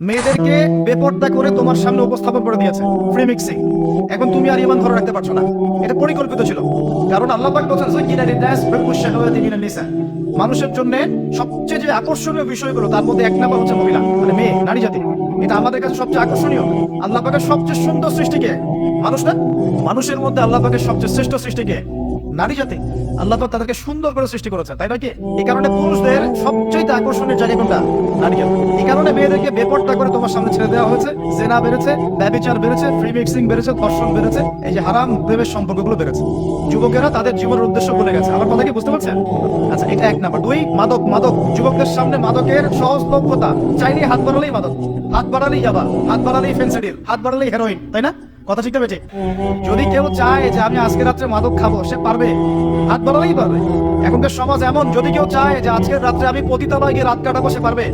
মেয়েদেরকে বেপর্দা করে তোমার সামনে উপস্থাপন করে দিয়েছে, ফ্রি মিক্সিং। এখন তুমি আর ইমান ধরে রাখতে পারছো না। এটা পরিকল্পিত ছিল, কারণ আল্লাহ পাক বলেছেন যায়্যিনা লিন-নাস হুব্বুশ শাহাওয়াতি মিনান নিসা। মানুষের জন্য সবচেয়ে যে আকর্ষণীয় বিষয়গুলো তার মধ্যে এক নাম্বার হচ্ছে মহিলা, মানে মেয়ে, নারী জাতি। এটা আমাদের কাছে সবচেয়ে আকর্ষণীয়। আল্লাহ পাকের সবচেয়ে সুন্দর সৃষ্টিকে মানুষ না, মানুষের মধ্যে আল্লাহ পাকের সবচেয়ে শ্রেষ্ঠ সৃষ্টিকে নারী জাতি। আল্লাহ পাক তাদেরকে সুন্দর করে সৃষ্টি করেছেন, তাই নয় কি? এই কারণে পুরুষদের সবচেয়ে আকর্ষণীয় জায়গা কোনটা? নারী জাতি। এই কারণে মেয়েদেরকে বেপর্দা করে তোমার সামনে ছেড়ে দেওয়া হয়েছে। জেনা বেড়েছে, ব্যভিচার বেড়েছে, ফ্রি মিক্সিং বেড়েছে, ধর্ষণ বেড়েছে, এই যে হারাম প্রেমের সম্পর্কগুলো বেড়েছে। যুবকেরা তাদের জীবনের উদ্দেশ্য ভুলে গেছে। আমার কথা কি বুঝতে পারছেন? আচ্ছা, এটা এক নাম্বার। দুই, মাদক। মাদক যুবকদের সামনে মাদকের সহজলভ্যতা। চাইলে হাত বাড়ালেই মাদক, হাত বাড়ালেই ইয়াবা, হাত বাড়ালেই ফেন্সিডিল, হাত বাড়ালেই হেরোইন, তাই না? কথা ঠিক না বেঠিক? যদি কেউ চায় যে আমি আজকে রাত্রে মাদক খাবো, সে পারবে, হাত বাড়ালেই পারবে। এখনকার সমাজ এমন, যদি কেউ চায় যে আজকের রাত্রে আমি পতিতালয়ে গিয়ে রাত কাটাবো, সে পারবে।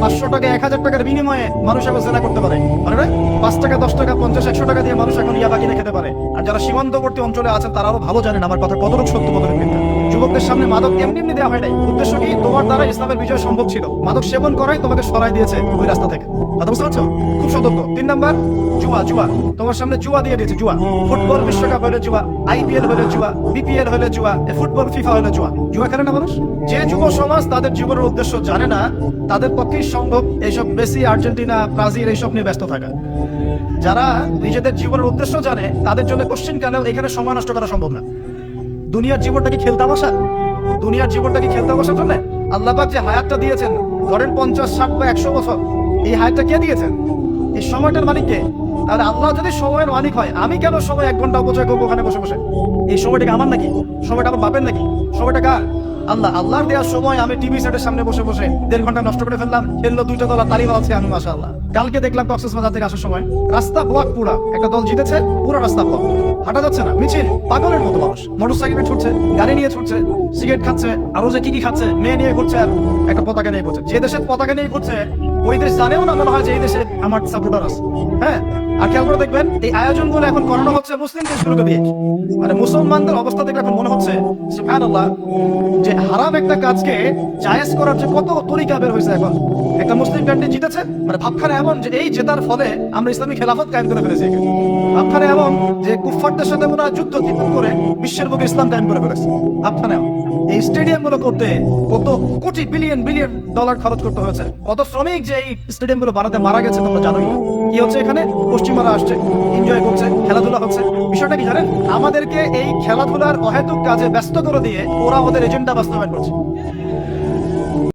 500 টাকা 1000 টাকার বিনিময়ে মানুষ এখন জেনা করতে পারে, পারে না? 5 টাকা 10 টাকা 50 100 টাকা দিয়ে মানুষ এখন ইয়াবা কিনে খেতে পারে। আর যারা সীমান্তবর্তী অঞ্চলে আছেন তারা আরো ভালো জানেন আমার কথা কতটুকু সত্য, কতটুকু মিথ্যা। যুবকদের সামনে মাদক এমনি এমনি দেওয়া হয় নাই। উদ্দেশ্য কি? তোমার দ্বারা ইসলামের বিজয় সম্ভব ছিল। মাদক সেবন করাই তোমাকে সরাই দিয়েছে ওই রাস্তা থেকে। কথা বুঝতে পারছো? খুব সতর্ক। 3 নাম্বার, জুয়া। জুয়া তোমার সামনে জুয়া দিয়ে দিয়েছে। জুয়া, ফুটবল বিশ্বকাপ হলে জুয়া, আইপিএল হলে জুয়া, বিপিএল হলে জুয়া, ফুটবল ফিফা হলে জুয়া। জুয়া খেলে না মানুষ। যে যুব সমাজ তাদের জীবনের উদ্দেশ্য জানে না, তাদের পক্ষেই সম্ভব এইসব মেসি, আর্জেন্টিনা, ব্রাজিল এইসব নিয়ে ব্যস্ত থাকা। যারা নিজেদের জীবনের উদ্দেশ্য জানে, তাদের জন্য কোশ্চিন কালেও এখানে সময় নষ্ট করা সম্ভব না। দুনিয়ার জীবনটা কি খেলতে বসা? দুনিয়ার জীবনটা কি খেলতে বসার জন্য? আল্লাহ পাক যে হায়াতটা দিয়েছেন, ধরেন 50 60 বা 100 বছর, এই হায়াতটা কে দিয়েছেন? এই সময়টার মালিক কে? তাহলে আল্লাহ যদি সময়ের মালিক হয়, আমি কেন সময় 1 ঘন্টা অপচয় করবো ওখানে বসে বসে? এই সময়টাকে আমার নাকি? সময়টা আমার বাপের নাকি? সময়টা কার? আল্লাহ। আল্লাহর দেওয়ার সময় আমি টিভি সেটের সামনে বসে বসে 1.5 ঘন্টা নষ্ট করে ফেললাম। খেললো 2টা দল, তালিম আছে আমি, মাশাআল্লাহ। কালকে দেখলাম কক্সবাজার থেকে আসার সময় রাস্তা ব্লক, পুরা একটা দল জিতেছে, পুরো রাস্তা ব্লক, হাঁটা যাচ্ছে না, মিছিল, পাগলের মতো মানুষ মোটরসাইকেলে ছুটছে, গাড়ি নিয়ে ছুটছে, সিগারেট খাচ্ছে, আরো যে কি খাচ্ছে, মেয়ে নিয়ে ঘুরছে, আর একটা পতাকা নিয়ে ঘুরছে। যে দেশের পতাকা নিয়ে ঘুরছে ওই দেশ জানেও না মনে হয় যে এই দেশে আমার সাপোর্টার আছে। হ্যাঁ, আর খেয়াল করে দেখবেন এই আয়োজনগুলো এখন করানো হচ্ছে মুসলিম দেশগুলোকে দিয়ে। মানে মুসলমানদের অবস্থা দেখলে এখন মনে হচ্ছে সুবহানাল্লাহ, যে হারাম একটা কাজকে জায়েজ করার যে কত তরিকা বের হয়েছে এখন। একটা মুসলিম কান্ট্রি জিতেছে, মানে ভাবখানে এমন যে এই জেতার ফলে আমরা ইসলামী খেলাফত কায়েম করে ফেলেছি। ভাবখানে এমন যে কুফফারদের সাথে মনে হয় যুদ্ধ করে বিশ্বের বুকে ইসলাম কায়েম করে ফেলেছে। ভাবখানে এই স্টেডিয়াম গুলো করতে কত কোটি বিলিয়ন বিলিয়ন ডলার খরচ করতে হয়েছে। কত শ্রমিক যে এই স্টেডিয়াম গুলো বানাতে মারা গেছে তোমরা জানোই। কি হচ্ছে এখানে? পশ্চিমারা আসছে, এনজয় করছে, খেলাধুলা হচ্ছে। বিষয়টা কি জানেন? আমাদেরকে এই খেলাধুলার অহেতুক কাজে ব্যস্ত করে দিয়ে ওরা ওদের এজেন্ডা বাস্তবায়ন করছে।